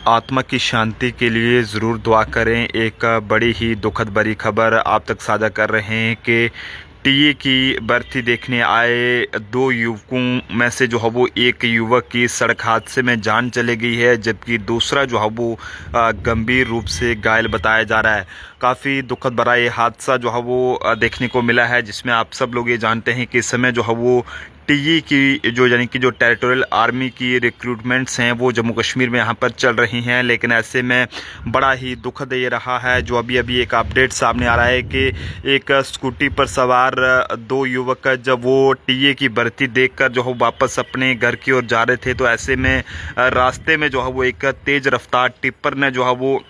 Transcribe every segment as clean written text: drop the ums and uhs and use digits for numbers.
आत्मा की शांति के लिए ज़रूर दुआ करें। एक बड़ी ही दुखद भरी खबर आप तक साझा कर रहे हैं कि टीए की बरती देखने आए दो युवकों में से जो है वो एक युवक की सड़क हादसे में जान चली गई है, जबकि दूसरा जो है वो गंभीर रूप से घायल बताया जा रहा है। काफ़ी दुखद भरा ये हादसा जो है वो देखने को मिला है, जिसमें आप सब लोग ये जानते हैं कि इस समय जो है वो टीए की यानी कि जो टेरिटोरियल आर्मी की रिक्रूटमेंट्स हैं वो जम्मू कश्मीर में यहाँ पर चल रही हैं। लेकिन ऐसे में बड़ा ही दुखद ये रहा है जो अभी एक अपडेट सामने आ रहा है कि एक स्कूटी पर सवार दो युवक जब वो टीए की भर्ती देखकर जो है वापस अपने घर की ओर जा रहे थे, तो ऐसे में रास्ते में जो है वो एक तेज़ रफ्तार टिप्पर ने जो है वो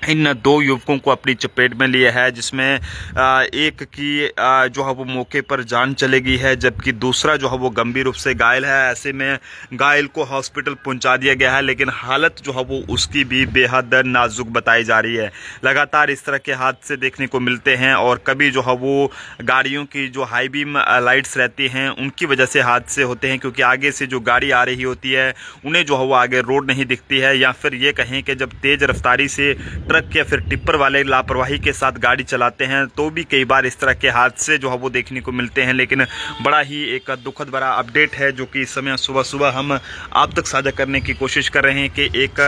इन दो युवकों को अपनी चपेट में लिया है, जिसमें एक की जो है वो मौके पर जान चली गई है, जबकि दूसरा जो है वो गंभीर रूप से घायल है। ऐसे में घायल को हॉस्पिटल पहुंचा दिया गया है, लेकिन हालत जो है वो उसकी भी बेहद नाजुक बताई जा रही है। लगातार इस तरह के हादसे देखने को मिलते हैं और कभी जो है वो गाड़ियों की जो हाई बीम लाइट्स रहती हैं उनकी वजह से हादसे होते हैं, क्योंकि आगे से जो गाड़ी आ रही होती है उन्हें जो है वो आगे रोड नहीं दिखती है, या फिर ये कहें कि जब तेज़ रफ्तारी से ट्रक या फिर टिप्पर वाले लापरवाही के साथ गाड़ी चलाते हैं तो भी कई बार इस तरह के हादसे जो है वो देखने को मिलते हैं। लेकिन बड़ा ही एक दुखद भरा अपडेट है जो कि इस समय सुबह हम आप तक साझा करने की कोशिश कर रहे हैं कि एक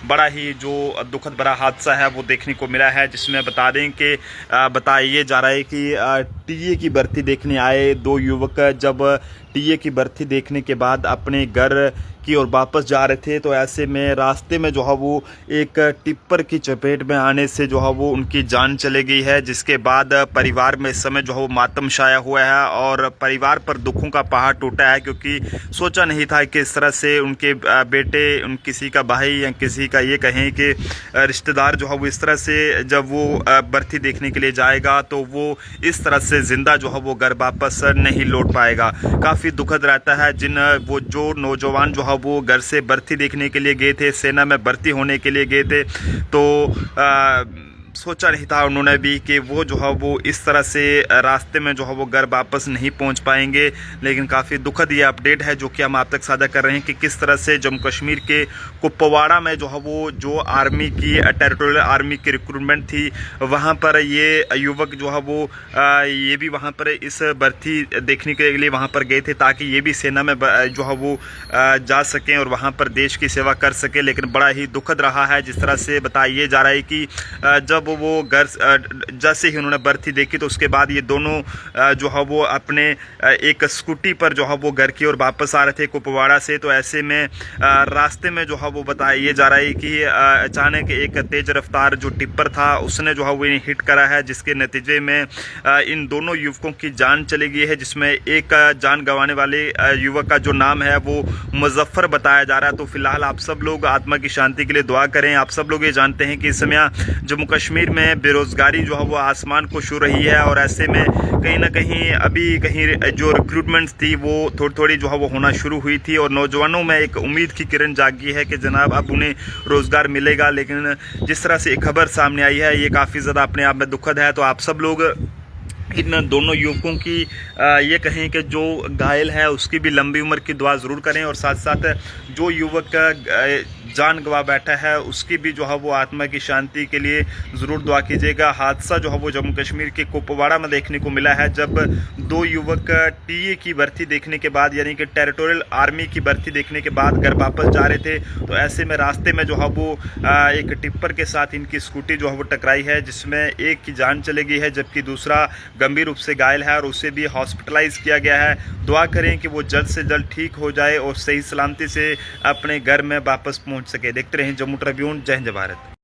बड़ा ही जो दुखद भरा हादसा है वो देखने को मिला है, जिसमें बता दें कि बताया जा रहा है कि टीए की भर्ती देखने आए दो युवक जब टीए की भर्ती देखने के बाद अपने घर की ओर वापस जा रहे थे, तो ऐसे में रास्ते में जो है वो एक टिप्पर की चपेट में आने से जो है वो उनकी जान चली गई है, जिसके बाद परिवार में इस समय जो है वो मातम छाया हुआ है और परिवार पर दुखों का पहाड़ टूटा है, क्योंकि सोचा नहीं था कि इस तरह से उनके बेटे किसी का भाई या किसी का ये कहें कि रिश्तेदार जो है वो इस तरह से जब वो भर्ती देखने के लिए जाएगा तो वो इस तरह से ज़िंदा जो है वो घर वापस नहीं लौट पाएगा। काफ़ी दुखद रहता है वो जो नौजवान जो है वो घर से भर्ती देखने के लिए गए थे, सेना में भर्ती होने के लिए गए थे, तो सोचा नहीं था उन्होंने भी कि वो जो है वो इस तरह से रास्ते में जो है वो घर वापस नहीं पहुंच पाएंगे। लेकिन काफ़ी दुखद ये अपडेट है जो कि हम आप तक साझा कर रहे हैं कि किस तरह से जम्मू कश्मीर के कुपवाड़ा में जो है वो जो आर्मी की टेरिटोरियल आर्मी की रिक्रूटमेंट थी, वहां पर ये युवक जो है वो ये भी वहां पर इस भर्ती देखने के लिए वहां पर गए थे ताकि ये भी सेना में जो है वो जा सकें और वहां पर देश की सेवा कर सकें। लेकिन बड़ा ही दुखद रहा है जिस तरह से बताया जा रहा है कि जब वो घर जैसे ही उन्होंने भर्ती देखी तो उसके बाद ये दोनों जो है वो अपने एक स्कूटी पर जो है वो घर की ओर वापस आ रहे थे कुपवाड़ा से, तो ऐसे में रास्ते में जो है वो बताया जा रहा है कि अचानक एक तेज रफ्तार जो टिप्पर था उसने जो है वो इन्हें हिट करा है, जिसके नतीजे में इन दोनों युवकों की जान चली गई है, जिसमें एक जान गंवाने वाले युवक का जो नाम है वो मुजफ्फर बताया जा रहा है। तो फिलहाल आप सब लोग आत्मा की शांति के लिए दुआ करें। आप सब लोग ये जानते हैं कि इस समय जम्मू कश्मीर में बेरोजगारी जो है वो आसमान को छू रही है और ऐसे में कहीं ना कहीं अभी कहीं जो रिक्रूटमेंट्स थी वो थोड़ी जो है वो होना शुरू हुई थी और नौजवानों में एक उम्मीद की किरण जागी है कि जनाब अब उन्हें रोज़गार मिलेगा। लेकिन जिस तरह से एक खबर सामने आई है ये काफ़ी ज़्यादा अपने आप में दुखद है। तो आप सब लोग इन दोनों युवकों की ये कहें कि जो घायल है उसकी भी लंबी उम्र की दुआ ज़रूर करें और साथ साथ जो युवक जान गंवा बैठा है उसकी भी जो है वो आत्मा की शांति के लिए ज़रूर दुआ कीजिएगा। हादसा जो है वो जम्मू कश्मीर के कुपवाड़ा में देखने को मिला है, जब दो युवक टीए की भर्ती देखने के बाद यानी कि टेरिटोरियल आर्मी की भर्ती देखने के बाद घर वापस जा रहे थे, तो ऐसे में रास्ते में जो है वो एक टिप्पर के साथ इनकी स्कूटी जो है वो टकराई है, जिसमें एक की जान चली गई है जबकि दूसरा गंभीर रूप से घायल है और उसे भी हॉस्पिटलाइज किया गया है। दुआ करें कि वो जल्द से जल्द ठीक हो जाए और सही सलामती से अपने घर में वापस पहुंच सके। देखते रहें जम्मू ट्रिब्यून। जय हिंद, जय भारत।